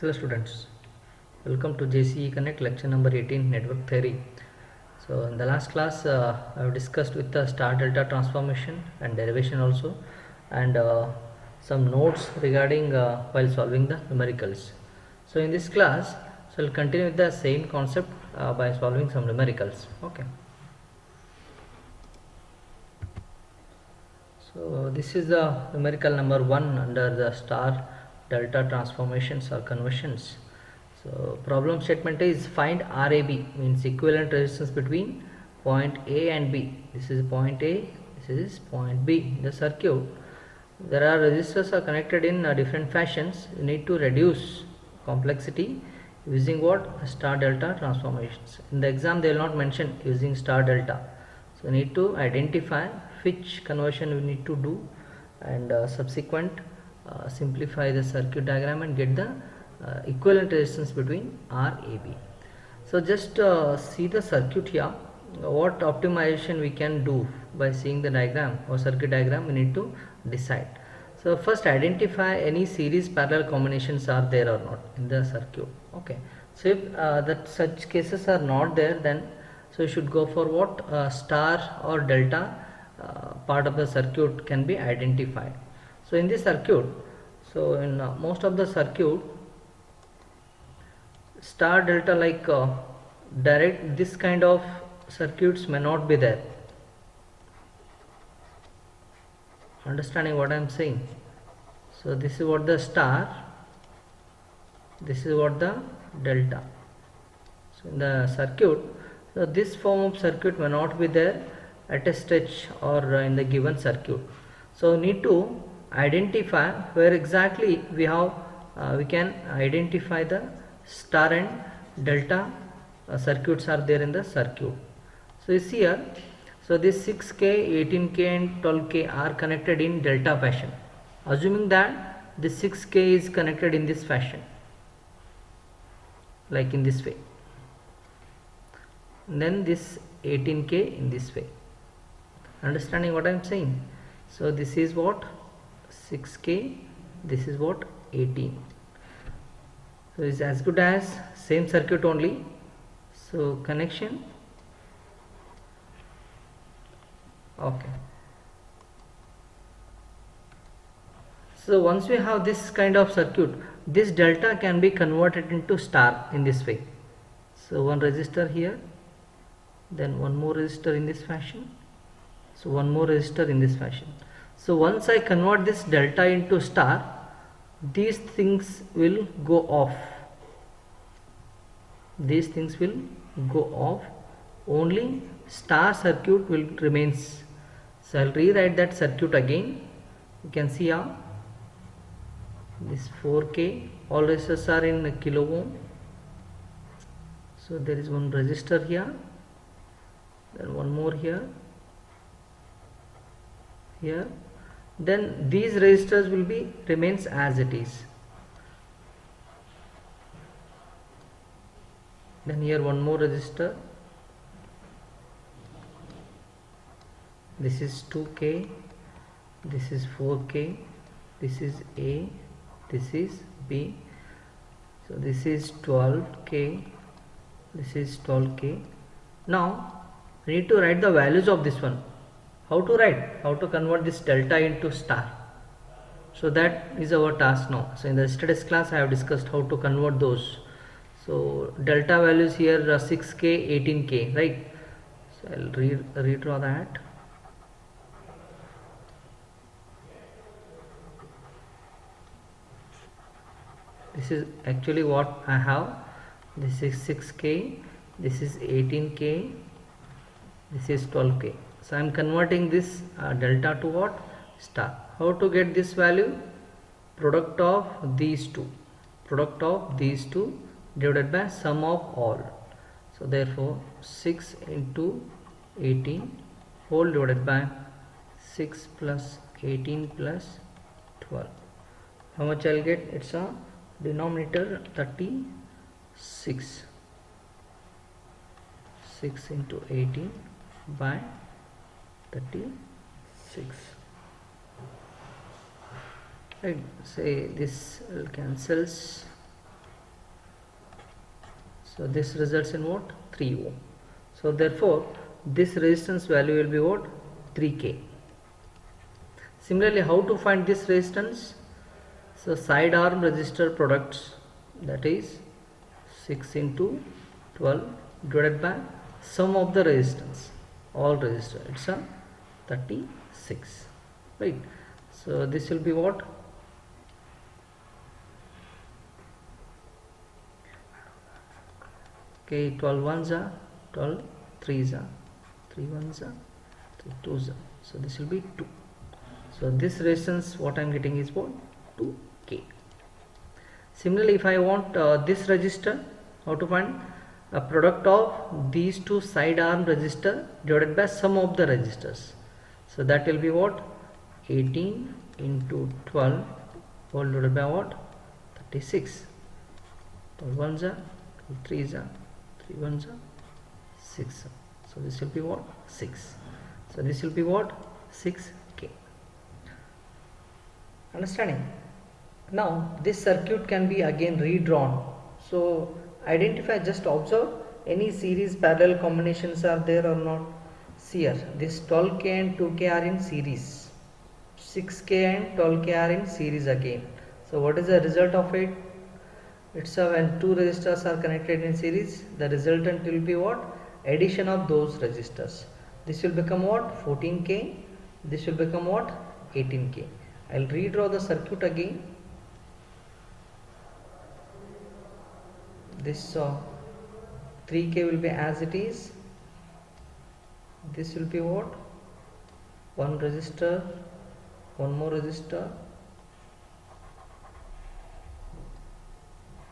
Hello students, welcome to JCE Connect lecture number 18 network theory. So in the last class I have discussed with the star delta transformation and derivation also, and some notes regarding while solving the numericals. So in this class, so I'll continue with the same concept by solving some numericals. Okay. So this is the numerical number 1 under the star delta transformations or conversions. So problem statement is find RAB, means equivalent resistance between point A and B. This is point A, this is point B. In the circuit, there are resistors are connected in different fashions. You need to reduce complexity using what? Star delta transformations. In the exam they will not mention using star delta. So you need to identify which conversion we need to do, and subsequent simplify the circuit diagram and get the equivalent resistance between RAB. So just see the circuit here. What optimization we can do by seeing the diagram or circuit diagram, we need to decide. So first identify any series parallel combinations are there or not in the circuit. Okay. So if that such cases are not there, then so you should go for what? Star or delta part of the circuit can be identified. So in this circuit, so in most of the circuit, star delta like direct this kind of circuits may not be there. Understanding what I am saying? So this is what the star, this is what the delta. So in the circuit, so this form of circuit may not be there at a stretch or in the given circuit. So need to identify where exactly we have we can identify the star and delta circuits are there in the circuit. So you see here, so this 6K, 18K and 12K are connected in delta fashion. Assuming that this 6K is connected in this fashion, like in this way, and then this 18K in this way. Understanding what I am saying? So this is what 6K, this is what 18. So it's as good as same circuit only. So connection. Okay. So once we have this kind of circuit, this delta can be converted into star in this way. So one resistor here, then one more resistor in this fashion, so one more resistor in this fashion. So once I convert this delta into star, these things will go off. These things will go off. Only star circuit will remains. So I'll rewrite that circuit again. You can see how this 4K, all resistors are in kilo ohm. So there is one resistor here, then one more here, here, then these resistors will be remains as it is. Then here one more resistor, this is 2K, this is 4K, this is A, this is B, so this is 12K, this is 12K. Now we need to write the values of this one. How to write? How to convert this delta into star? So that is our task now. So in the yesterday's class I have discussed how to convert those. So delta values here are 6K, 18K, right? So I'll redraw that. This is actually what I have. This is 6K, this is 18K, this is 12K. So I am converting this delta to what? Star. How to get this value? Product of these two. Product of these two divided by sum of all. So therefore 6 into 18 whole divided by 6 plus 18 plus 12. How much I'll get? It's a denominator 36. 6 into 18 by 36. Right, say this cancels, So this results in what? 3 ohm. So therefore this resistance value will be what? 3k. Similarly, how to find this resistance? So side arm resistor products, that is 6 into 12 divided by sum of the resistance, all resistor, it's a 36, right? So this will be what? Okay, 12 ones are 12, 3s are 3 ones are 3 2s are, so this will be 2. So this resistance what I am getting is what? 2k. Similarly, if I want this resistor, how to find? A product of these two side arm resistor divided by sum of the resistors. So that will be what? 18 into 12 whole divided by what? 36. 12 ones are 12 3s are 3 ones are 6. So this will be what? 6. So this will be what? 6k. Understanding? Now this circuit can be again redrawn. So identify, just observe any series parallel combinations are there or not. See here, this 12k and 2k are in series, 6k and 12k are in series again. So what is the result of it? It's when two resistors are connected in series, the resultant will be what? Addition of those resistors. This will become what? 14k. This will become what? 18k. I'll redraw the circuit again. This 3k will be as it is. This will be what? One resistor, one more resistor,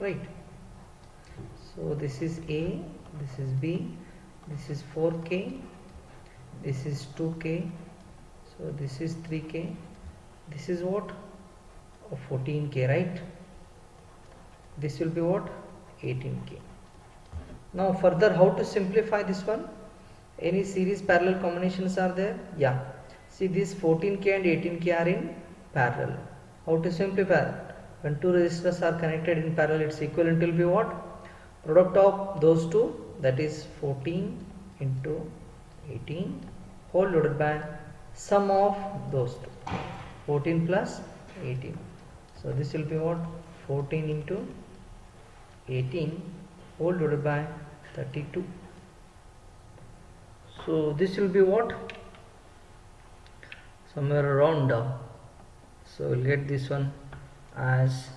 right? So this is A, this is B, this is 4k, this is 2k, so this is 3k, this is what? 14k, right? This will be what? 18k. Now further, how to simplify this one? Any series parallel combinations are there? Yeah. See, these 14k and 18k are in parallel. How to simplify? When two resistors are connected in parallel, its equivalent will be what? Product of those two, that is 14 into 18 whole divided by sum of those two, 14 plus 18. So this will be what? 14 into 18 whole divided by 32. So this will be what? Somewhere around. So we'll get this one as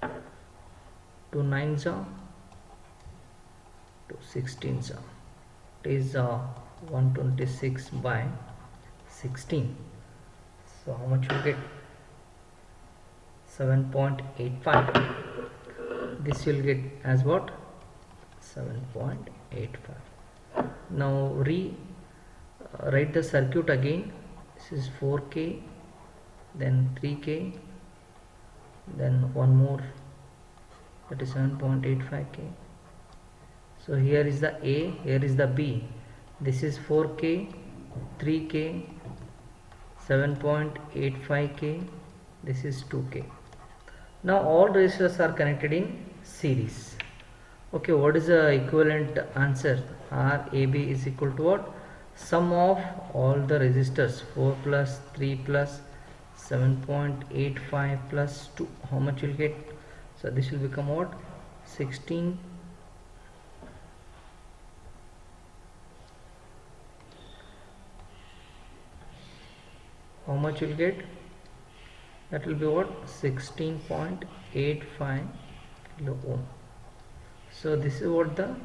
2 9s are 2 16s are. It is 126 by 16. So how much you get? 7.85. This will get as what? 7.85. Now write the circuit again. This is 4k, then 3k, then one more, that is 7.85k. So here is the A, here is the B. This is 4k, 3k, 7.85k, this is 2k. Now all resistors are connected in series. Okay, what is the equivalent answer? RAB is equal to what? Sum of all the resistors, 4 plus 3 plus 7.85 plus 2. How much will get? So this will become what? 16. How much will get? That will be what? 16.85 kilo ohm. So this is what the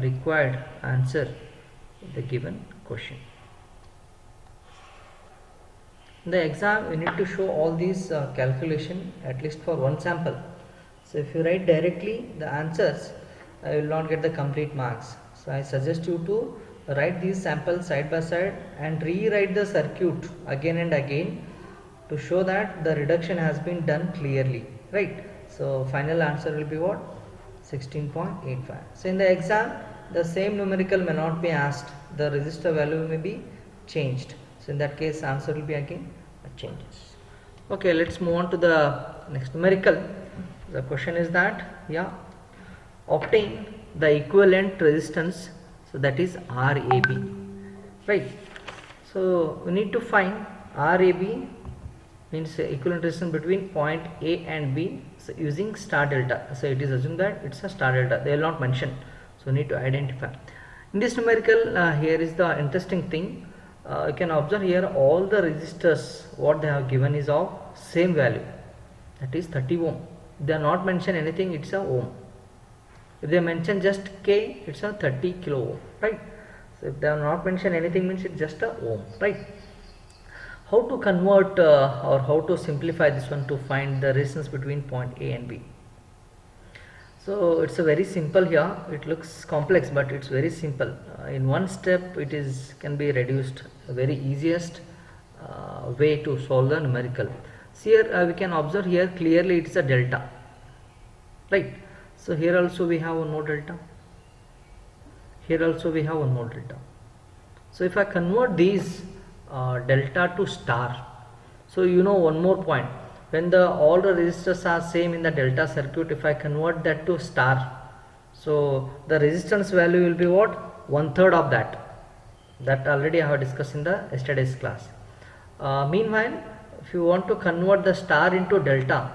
required answer of the given question. In the exam, we need to show all these calculation at least for one sample. So if you write directly the answers, I will not get the complete marks. So I suggest you to write these samples side by side and rewrite the circuit again and again to show that the reduction has been done clearly, right? So final answer will be what? 16.85. So in the exam, the same numerical may not be asked, the resistor value may be changed. So in that case, answer will be again changes. Okay, let's move on to the next numerical. The question is that, yeah, obtain the equivalent resistance, so that is RAB, right? So we need to find RAB, means equivalent resistance between point A and B, so using star delta. So it is assumed that it's a star delta, they will not mention, so we need to identify. In this numerical, here is the interesting thing. You can observe here all the resistors what they have given is of same value, that is 30 ohm. They are not mention anything, it's a ohm. If they mention just K, it's a 30 kilo ohm, right? So if they are not mention anything, means it's just a ohm, right? How to convert or how to simplify this one to find the resistance between point A and B? So it's a very simple here. It looks complex, but it's very simple. In one step, it is can be reduced. The very easiest way to solve the numerical. See here, we can observe here clearly it's a delta, right? So here also we have one more delta. Here also we have one more delta. So if I convert these delta to star, so you know one more point. When all the resistors are same in the delta circuit, if I convert that to star, so the resistance value will be what? 1/3 of that. That already I have discussed in the yesterday's class. Meanwhile, if you want to convert the star into delta,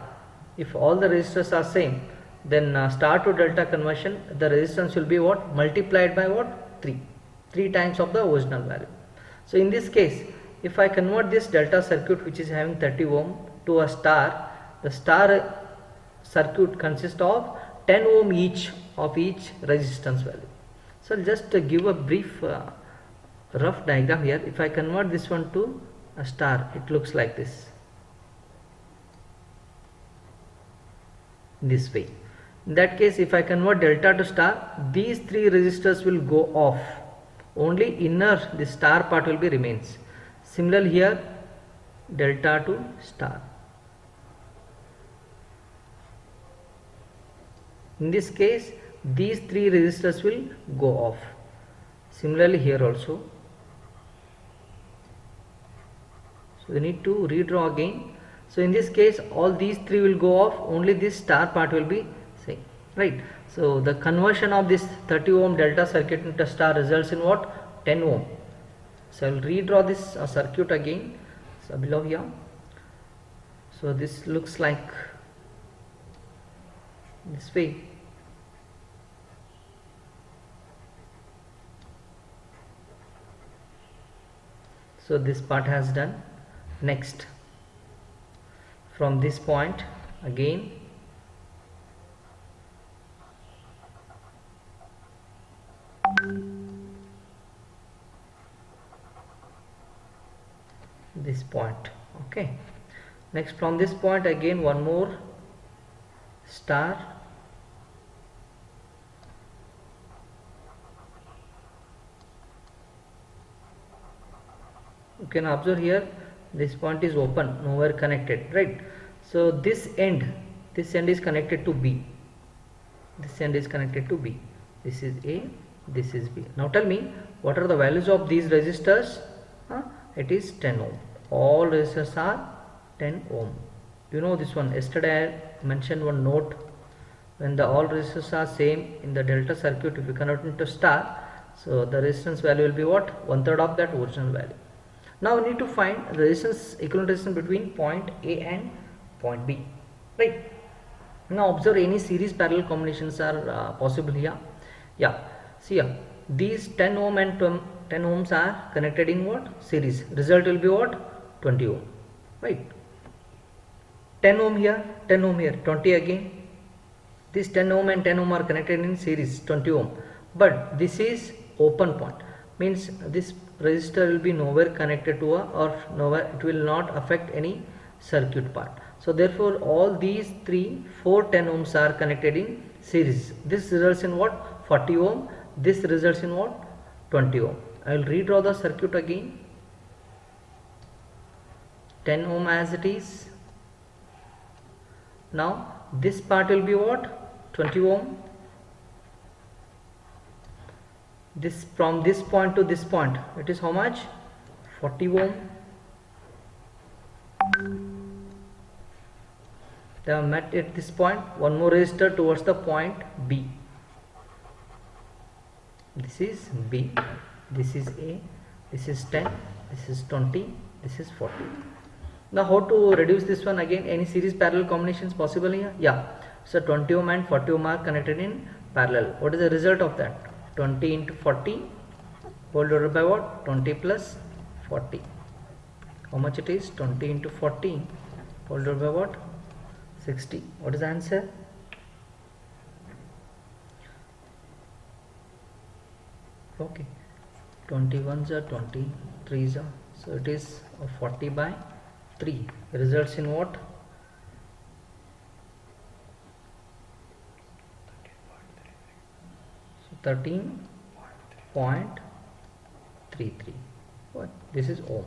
if all the resistors are same, then star to delta conversion, the resistance will be what? Multiplied by what? 3 times of the original value. So in this case, if I convert this delta circuit which is having 30 ohm to a star, the star circuit consists of 10 ohm each of each resistance value. So I'll just give a brief rough diagram here. If I convert this one to a star, it looks like this, this way. In that case, if I convert delta to star, these 3 resistors will go off, only inner, the star part will be remains. Similarly here, delta to star. In this case, these 3 resistors will go off. Similarly here also. So we need to redraw again. So in this case, all these 3 will go off, only this star part will be same, right? So the conversion of this 30 ohm delta circuit into star results in what? 10 ohm. So I will redraw this circuit again. So below here. So this looks like this way. So this part has done. Next, from this point again, this point, okay. Next, from this point again one more star, you can observe here this point is open, nowhere connected, right? So this end is connected to B, this end is connected to B, this is A, this is B. Now tell me, what are the values of these resistors? It is 10 ohm. All resistors are 10 ohm. You know this one, yesterday I mentioned one note, when the all resistors are same in the delta circuit, if you convert into star, so the resistance value will be what? 1/3 of that original value. Now we need to find resistance, equivalent resistance between point A and point B, right? Now observe, any series parallel combinations are possible here. Yeah, see here, these 10 ohm and 10 ohms are connected in what? Series. Result will be what? 20 ohm, right? 10 ohm here, 10 ohm here, 20 again. This 10 ohm and 10 ohm are connected in series, 20 ohm. But this is open point, means this resistor will be nowhere connected to or nowhere, it will not affect any circuit part. So therefore all these 4 10 ohms are connected in series. This results in what? 40 ohm. This results in what? 20 ohm. I will redraw the circuit again. 10 ohm as it is. Now this part will be what? 20 ohm. This, from this point to this point, it is how much? 40 ohm. they have met at this point. One more resistor towards the point B. This is B, this is A, this is 10, this is 20, this is 40. Now how to reduce this one? Again, any series parallel combinations possible here? Yeah. So 20 ohm and 40 ohm are connected in parallel. What is the result of that? 20 into 40 whole divided by what? 20 plus 40. How much it is? 20 into 40 whole divided by what? 60. What is the answer? Okay, 21s are 23s are, so it is 40 by 3, results in what? 13.33. What? This is ohm.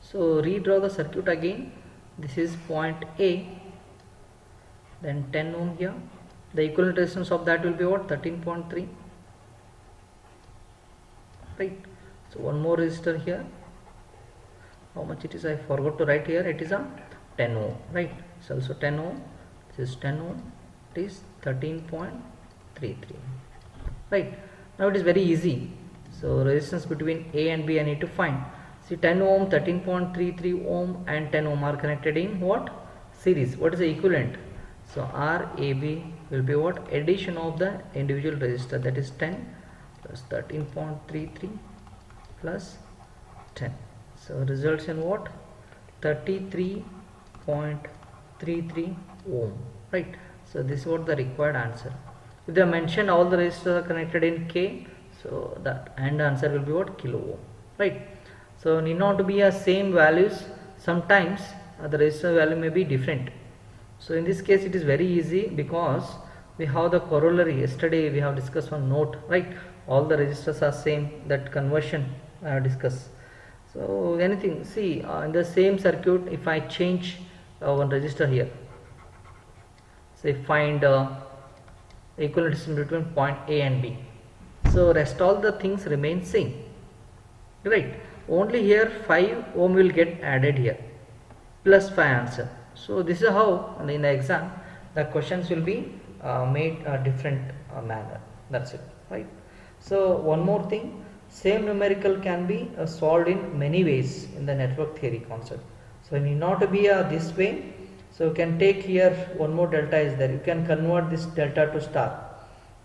So redraw the circuit again. This is point A, then 10 ohm here. The equivalent resistance of that will be what? 13.3. Right. So one more resistor here. How much it is? I forgot to write here. It is a 10 ohm. Right. It's also 10 ohm. This is 10 ohm. It is 13.33. Right. Now it is very easy. So resistance between A and B I need to find. See, 10 ohm, 13.33 ohm and 10 ohm are connected in what? Series. What is the equivalent? So RAB will be what? Addition of the individual resistor, that is 10 plus 13.33 plus 10. So results in what? 33.33 ohm. Right. So this is what the required answer. If they mentioned all the resistors are connected in K, so that and answer will be what? Kilo ohm. Right. So need not to be a same values. Sometimes the resistor value may be different. So in this case it is very easy because we have the corollary. Yesterday we have discussed one note, right? All the resistors are same, that conversion I have discussed. So anything, see in the same circuit, if I change one resistor here, say find equivalent distance between point A and B, so rest all the things remain same, right? Only here 5 ohm will get added here plus 5 answer. So this is how in the exam the questions will be made a different manner. That's it, right? So one more thing, same numerical can be solved in many ways in the network theory concept. So it need not to be this way. So you can take here one more delta is there. You can convert this delta to star.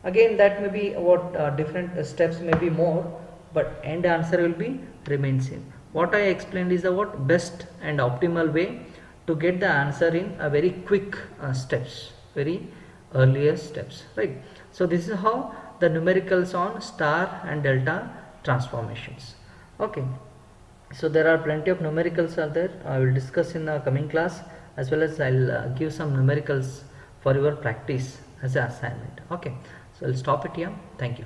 Again that may be what different steps may be more, but end answer will be remain same. What I explained is the what best and optimal way to get the answer in a very quick steps, very earlier steps, right? So this is how the numericals on star and delta transformations. Okay, so there are plenty of numericals are there. I will discuss in the coming class, as well as I'll give some numericals for your practice as an assignment. Okay, so I'll stop it here. Thank you.